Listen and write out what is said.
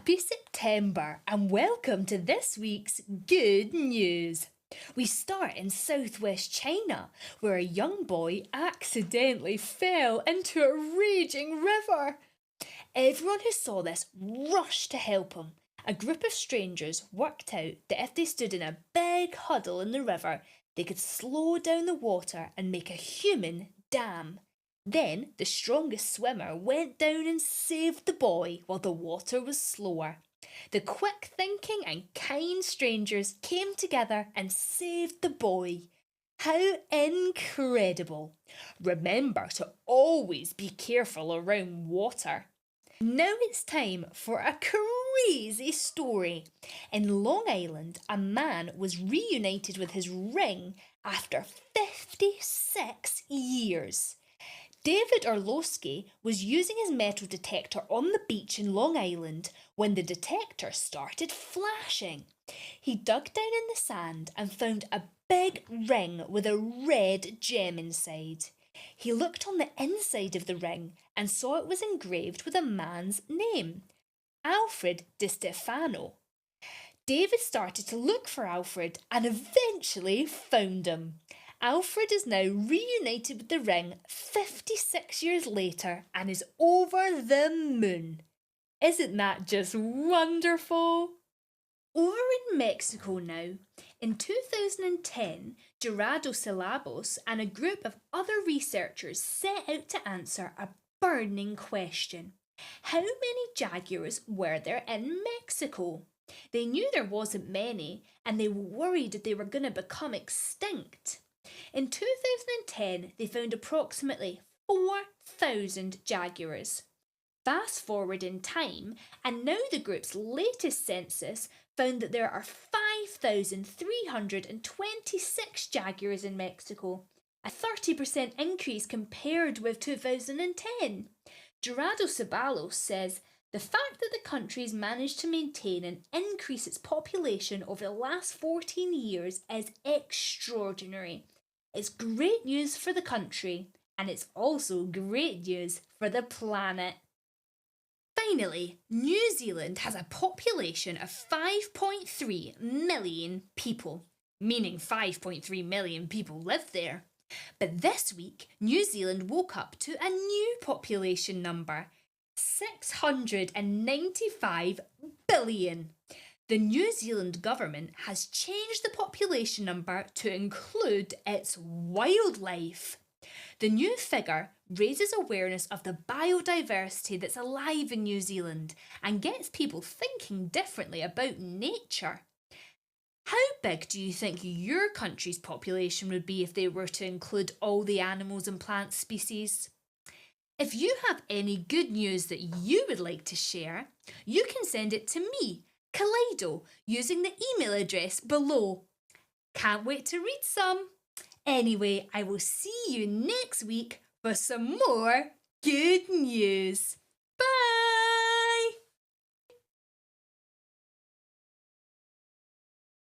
Happy September and welcome to this week's Good News. We start in southwest China, where a young boy accidentally fell into a raging river. Everyone who saw this rushed to help him. A group of strangers worked out that if they stood in a big huddle in the river, they could slow down the water and make a human dam. Then the strongest swimmer went down and saved the boy while the water was slower. The quick thinking and kind strangers came together and saved the boy. How incredible! Remember to always be careful around water. Now it's time for a crazy story. In Long Island, a man was reunited with his ring after 56 years. David Orlowski was using his metal detector on the beach in Long Island when the detector started flashing. He dug down in the sand and found a big ring with a red gem inside. He looked on the inside of the ring and saw it was engraved with a man's name, Alfred Di Stefano. David started to look for Alfred and eventually found him. Alfred is now reunited with the ring 56 years later and is over the moon. Isn't that just wonderful? Over in Mexico now, in 2010, Kaleidostravels and a group of other researchers set out to answer a burning question. How many jaguars were there in Mexico? They knew there wasn't many and they were worried that they were going to become extinct. In 2010, they found approximately 4,000 jaguars. Fast forward in time, and now the group's latest census found that there are 5,326 jaguars in Mexico, a 30% increase compared with 2010. Gerardo Ceballos says, the fact that the country's managed to maintain and increase its population over the last 14 years is extraordinary. It's great news for the country, and it's also great news for the planet. Finally, New Zealand has a population of 5.3 million people, meaning 5.3 million people live there. But this week, New Zealand woke up to a new population number, 695 billion. The New Zealand government has changed the population number to include its wildlife. The new figure raises awareness of the biodiversity that's alive in New Zealand and gets people thinking differently about nature. How big do you think your country's population would be if they were to include all the animals and plant species? If you have any good news that you would like to share, you can send it to me, Kaleido, using the email address below. Can't wait to read some. Anyway, I will see you next week for some more good news.